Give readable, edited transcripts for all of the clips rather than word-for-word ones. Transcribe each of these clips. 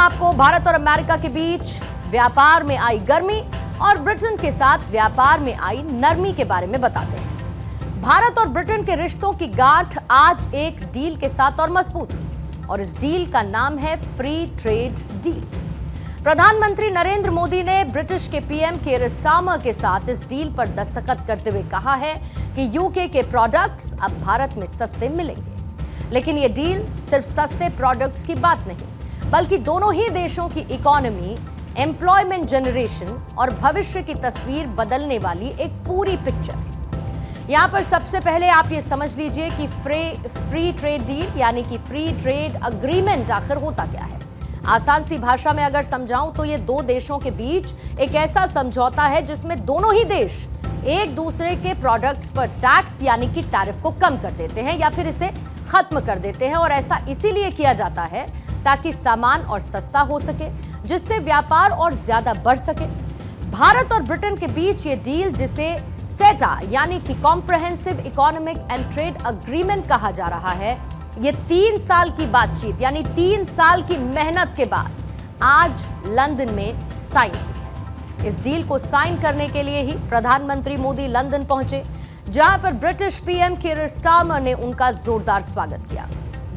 आपको भारत और अमेरिका के बीच व्यापार में आई गर्मी और ब्रिटेन के साथ व्यापार में आई नरमी के बारे में बताते हैं। भारत और ब्रिटेन के रिश्तों की गांठ आज एक डील के साथ और मजबूत हुई और इस डील का नाम है फ्री ट्रेड डील। प्रधानमंत्री नरेंद्र मोदी ने ब्रिटिश के पीएम कीर स्टारमर के साथ इस डील पर दस्तखत करते हुए कहा है कि यूके के प्रोडक्ट्स अब भारत में सस्ते मिलेंगे। लेकिन यह डील सिर्फ सस्ते प्रोडक्ट्स की बात नहीं, बल्कि दोनों ही देशों की इकोनॉमी, एम्प्लॉयमेंट जनरेशन और भविष्य की तस्वीर बदलने वाली एक पूरी पिक्चर है। यहां पर सबसे पहले आप ये समझ लीजिए कि फ्री ट्रेड डील यानी कि फ्री ट्रेड अग्रीमेंट आखिर होता क्या है। आसान सी भाषा में अगर समझाऊं तो ये दो देशों के बीच एक ऐसा समझौता है जिसमें दोनों ही देश एक दूसरे के प्रोडक्ट्स पर टैक्स यानी कि टैरिफ को कम कर देते हैं या फिर इसे खत्म कर देते हैं। और ऐसा इसीलिए किया जाता है ताकि सामान और सस्ता हो सके, जिससे व्यापार और ज्यादा बढ़ सके। भारत और ब्रिटेन के बीच ये डील, जिसे सेटा यानी कि comprehensive economic and trade agreement कहा जा रहा है, ये 3 साल की बातचीत यानी 3 साल की मेहनत के बाद आज लंदन में साइन हुई है। इस डील को साइन करने के लिए ही प्रधानमंत्री मोदी लंदन पहुंचे, जहां पर ब्रिटिश पीएम कीर स्टारमर ने उनका जोरदार स्वागत किया।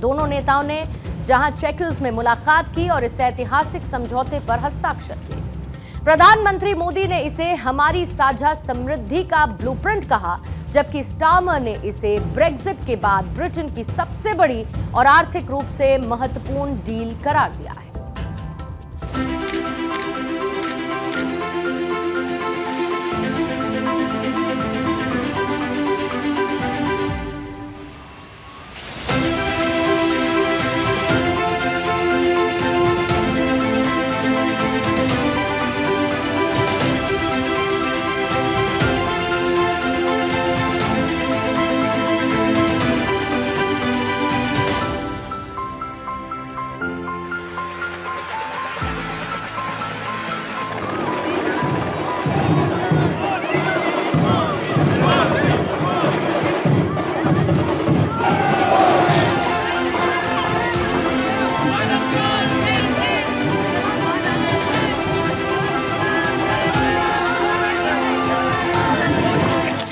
दोनों नेताओं ने जहां चेकर्स में मुलाकात की और इस ऐतिहासिक समझौते पर हस्ताक्षर किए। प्रधानमंत्री मोदी ने इसे हमारी साझा समृद्धि का ब्लूप्रिंट कहा, जबकि स्टारमर ने इसे ब्रेक्जिट के बाद ब्रिटेन की सबसे बड़ी और आर्थिक रूप से महत्वपूर्ण डील करार दिया है।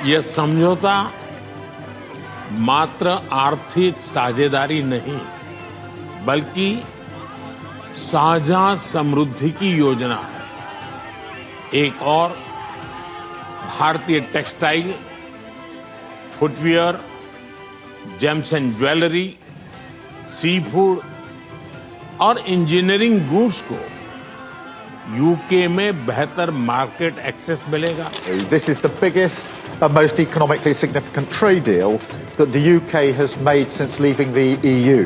यह समझौता मात्र आर्थिक साझेदारी नहीं, बल्कि साझा समृद्धि की योजना है। एक और भारतीय textile, footwear, gems and jewellery, sea food और इंजीनियरिंग गुड्स को यूके में बेहतर मार्केट एक्सेस मिलेगा। This is the biggest and most economically significant trade deal that the UK has made since leaving the EU.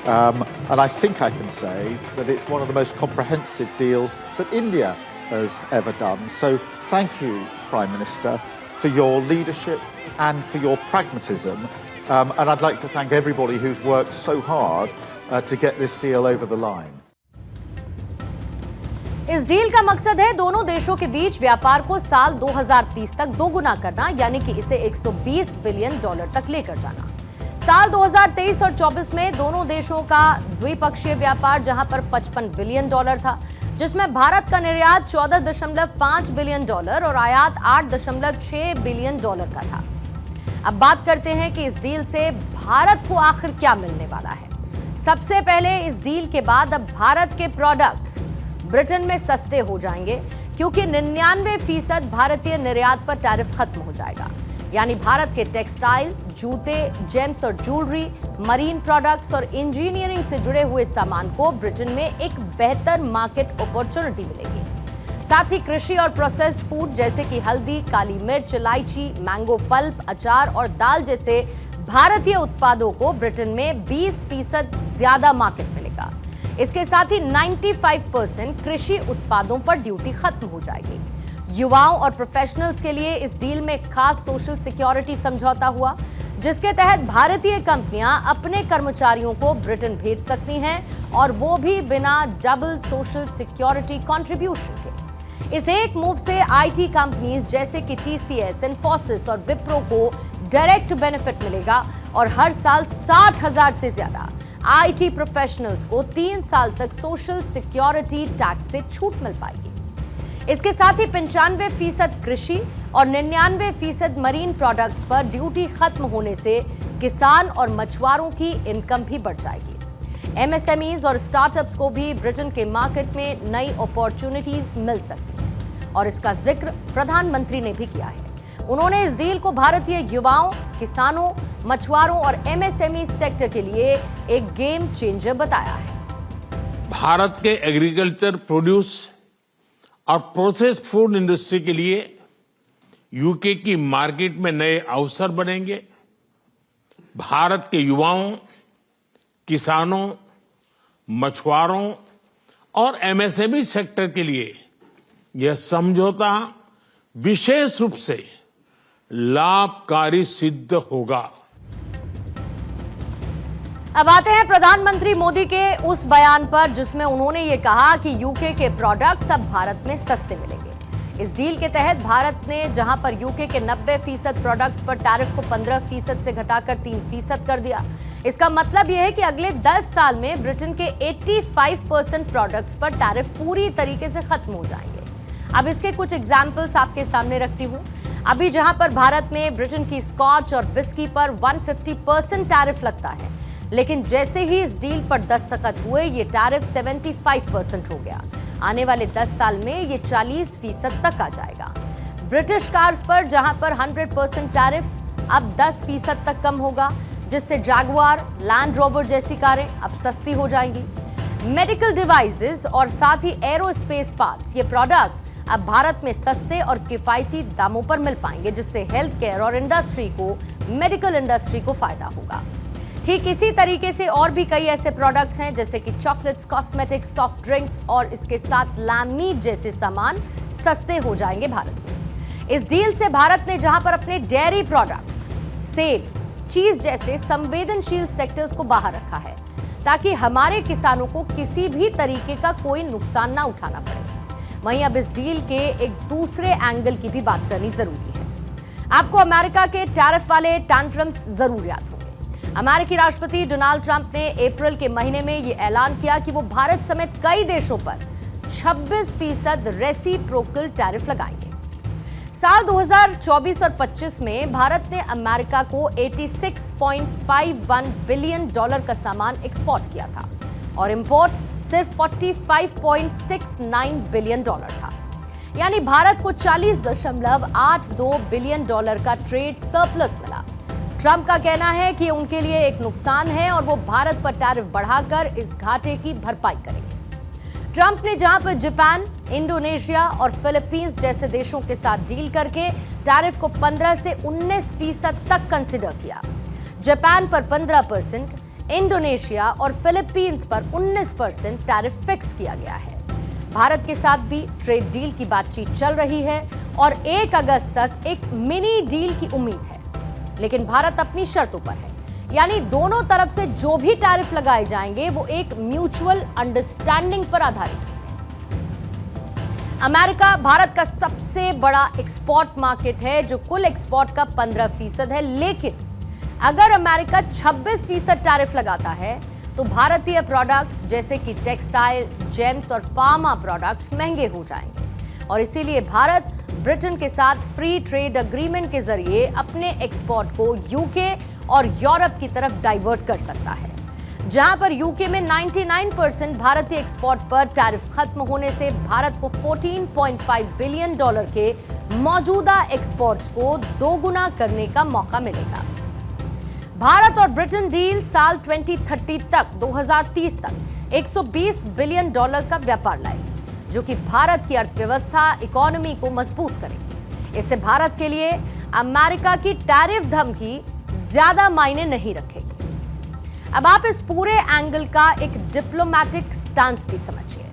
And I think I can say that it's one of the most comprehensive deals that India has ever done. So thank you, Prime Minister, for your leadership and for your pragmatism. And I'd like to thank everybody who's worked so hard to get this deal over the line. इस deal का मकसद है दोनों देशों के बीच व्यापार को साल 2030 तक दोगुना करना, यानी कि इसे $120 बिलियन तक लेकर जाना। साल 2023 और 24 में दोनों देशों का द्विपक्षीय व्यापार जहां पर $55 बिलियन था, जिसमें भारत का निर्यात $14.5 बिलियन और आयात $8.6 बिलियन का था। अब बात करते हैं कि इस डील से भारत को आखिर क्या मिलने वाला है। सबसे पहले इस डील के बाद अब भारत के प्रोडक्ट्स ब्रिटेन में सस्ते हो जाएंगे, क्योंकि 99% भारतीय निर्यात पर टैरिफ खत्म हो जाएगा। यानी भारत के टेक्सटाइल, जूते, जेम्स और ज्वेलरी, मरीन प्रोडक्ट्स और इंजीनियरिंग से जुड़े हुए सामान को ब्रिटेन में एक बेहतर मार्केट अपॉर्चुनिटी मिलेगी। साथ ही कृषि और प्रोसेस्ड फूड जैसे कि हल्दी, काली मिर्च, इलायची, मैंगो पल्प, अचार और दाल जैसे भारतीय उत्पादों को ब्रिटेन में 20% ज्यादा मार्केट मिलेगा। इसके साथ ही 95% कृषि उत्पादों पर ड्यूटी खत्म हो जाएगी। युवाओं और प्रोफेशनल्स के लिए इस डील में खास सोशल सिक्योरिटी समझौता हुआ, जिसके तहत भारतीय कंपनियां अपने कर्मचारियों को ब्रिटेन भेज सकती हैं, और वो भी बिना डबल सोशल सिक्योरिटी कंट्रीब्यूशन के। इस एक मूव से आईटी कंपनीज जैसे कि टीसीएस, इन्फोसिस और विप्रो को डायरेक्ट बेनिफिट मिलेगा और हर साल 60,000 से ज्यादा आईटी प्रोफेशनल्स को 3 साल तक सोशल सिक्योरिटी टैक्स से छूट मिल पाएगी। इसके साथ ही 95% कृषि और 99% मरीन प्रोडक्ट्स पर ड्यूटी खत्म होने से किसान और मछुआरों की इनकम भी बढ़ जाएगी। एमएसएमईज और स्टार्टअप्स को भी ब्रिटेन के मार्केट में नई अपॉर्चुनिटीज मिल सकती हैं और इसका जिक्र प्रधानमंत्री ने भी किया है। उन्होंने इस डील को भारतीय युवाओं, किसानों, मछुआरों और एमएसएमई सेक्टर के लिए एक गेम चेंजर बताया है। भारत के एग्रीकल्चर, प्रोड्यूस और प्रोसेस्ड फूड इंडस्ट्री के लिए यूके की मार्केट में नए अवसर बनेंगे। भारत के युवाओं, किसानों, मछुआरों और एमएसएमई सेक्टर के लिए यह समझौता विशेष रूप से लाभकारी सिद्ध होगा। अब आते हैं प्रधानमंत्री मोदी के उस बयान पर जिसमें उन्होंने ये कहा कि यूके के प्रोडक्ट्स अब भारत में सस्ते मिलेंगे। इस डील के तहत भारत ने जहां पर यूके के 90% प्रोडक्ट्स पर टैरिफ को 15% से घटाकर 3% कर दिया। इसका मतलब यह है कि अगले 10 साल में ब्रिटेन के 85% प्रोडक्ट्स पर टैरिफ पूरी तरीके से खत्म हो जाएंगे। अब इसके कुछ एग्जाम्पल्स आपके सामने रखती हूं। अभी जहां पर भारत में ब्रिटेन की स्कॉच और विस्की पर 150% टैरिफ लगता है, लेकिन जैसे ही इस डील पर दस्तखत हुए ये टैरिफ 75% हो गया। आने वाले 10 साल में ये 40% तक आ जाएगा। ब्रिटिश कार्स पर जहां पर 100% टैरिफ अब 10% तक कम होगा, जिससे जैगुआर, लैंड रोवर जैसी कारें अब सस्ती हो जाएंगी। मेडिकल डिवाइसेस और साथ ही एरोस्पेस पार्ट्स, ये प्रोडक्ट अब भारत में सस्ते और किफायती दामों पर मिल पाएंगे, जिससे हेल्थ केयर और इंडस्ट्री को, मेडिकल इंडस्ट्री को फायदा होगा। ठीक इसी तरीके से और भी कई ऐसे प्रोडक्ट्स हैं जैसे कि चॉकलेट्स, कॉस्मेटिक्स, सॉफ्ट ड्रिंक्स और इसके साथ लैम मीट जैसे सामान सस्ते हो जाएंगे भारत में। इस डील से भारत ने जहां पर अपने डेयरी प्रोडक्ट्स, सेब, चीज जैसे संवेदनशील सेक्टर्स को बाहर रखा है ताकि हमारे किसानों को किसी भी तरीके का कोई नुकसान ना उठाना पड़े। वहीं अब इस डील के एक दूसरे एंगल की भी बात करनी जरूरी है। आपको अमेरिका के टैरिफ वाले टैंट्रम्स जरूर याद होंगे। अमेरिकी राष्ट्रपति डोनाल्ड ट्रंप ने अप्रैल के महीने में यह ऐलान किया कि वो भारत समेत कई देशों पर 26% रेसिप्रोकल टैरिफ लगाएंगे। साल 2024 और 25 में भारत ने अमेरिका को $86.51 बिलियन का सामान एक्सपोर्ट किया था और इंपोर्ट सिर्फ $45.69 बिलियन था। यानी भारत को $40.82 बिलियन का ट्रेड सरप्लस मिला। ट्रंप का कहना है कि उनके लिए एक नुकसान है और वो भारत पर टैरिफ बढ़ाकर इस घाटे की भरपाई करेंगे। ट्रंप ने जहां पर जापान, इंडोनेशिया और फिलीपींस जैसे देशों के साथ डील करके टैरिफ को 15 से 19% तक कंसिडर किया। जापान पर 15%, इंडोनेशिया और फिलीपींस पर 19% टैरिफ फिक्स किया गया है। भारत के साथ भी ट्रेड डील की बातचीत चल रही है और 1 अगस्त तक एक मिनी डील की उम्मीद है, लेकिन भारत अपनी शर्तों पर है। यानी दोनों तरफ से जो भी टैरिफ लगाए जाएंगे वो एक म्यूचुअल अंडरस्टैंडिंग पर आधारित होंगे। अमेरिका भारत का सबसे बड़ा एक्सपोर्ट मार्केट है जो कुल एक्सपोर्ट का 15% है, लेकिन अगर अमेरिका 26% टैरिफ लगाता है तो भारतीय प्रोडक्ट्स जैसे कि टेक्सटाइल, जेम्स और फार्मा प्रोडक्ट्स महंगे हो जाएंगे और इसीलिए भारत ब्रिटेन के साथ फ्री ट्रेड अग्रीमेंट के जरिए अपने एक्सपोर्ट को यूके और यूरोप की तरफ डाइवर्ट कर सकता है। जहां पर यूके में 99% भारतीय एक्सपोर्ट पर टैरिफ खत्म होने से भारत को $14.5 बिलियन के मौजूदा एक्सपोर्ट्स को दोगुना करने का मौका मिलेगा। भारत और ब्रिटेन डील साल 2030 तक 2030 तक $120 बिलियन का व्यापार लाएगी, जो कि भारत की अर्थव्यवस्था, इकोनॉमी को मजबूत करेगी। इससे भारत के लिए अमेरिका की टैरिफ धमकी ज्यादा मायने नहीं रखेगी। अब आप इस पूरे एंगल का एक डिप्लोमैटिक स्टांस भी समझिए।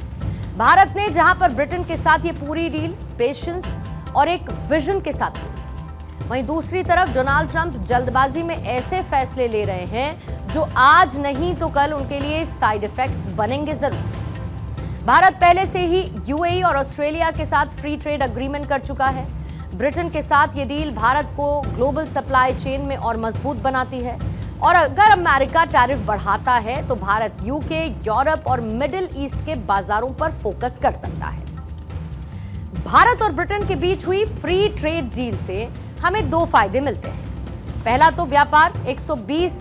भारत ने जहां पर ब्रिटेन के साथ ये पूरी डील पेशेंस और एक विजन के साथ की, वहीं दूसरी तरफ डोनाल्ड ट्रंप जल्दबाजी में ऐसे फैसले ले रहे हैं जो आज नहीं तो कल उनके लिए साइड इफेक्ट्स बनेंगे जरूर। भारत पहले से ही यूएई और ऑस्ट्रेलिया के साथ फ्री ट्रेड अग्रीमेंट कर चुका है। ब्रिटेन के साथ ये डील भारत को ग्लोबल सप्लाई चेन में और मजबूत बनाती है और अगर अमेरिका टैरिफ बढ़ाता है तो भारत यूके, यूरोप और मिडिल ईस्ट के बाजारों पर फोकस कर सकता है। भारत और ब्रिटेन के बीच हुई फ्री ट्रेड डील से हमें दो फायदे मिलते हैं। पहला तो व्यापार 120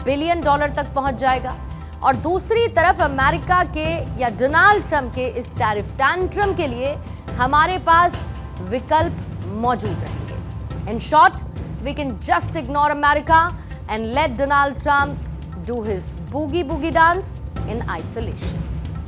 बिलियन डॉलर तक पहुंच जाएगा और दूसरी तरफ अमेरिका के या डोनाल्ड ट्रंप के इस टैरिफ टैंट्रम के लिए हमारे पास विकल्प मौजूद रहेंगे। In short, we can just ignore America and let Donald Trump do his boogie dance in isolation.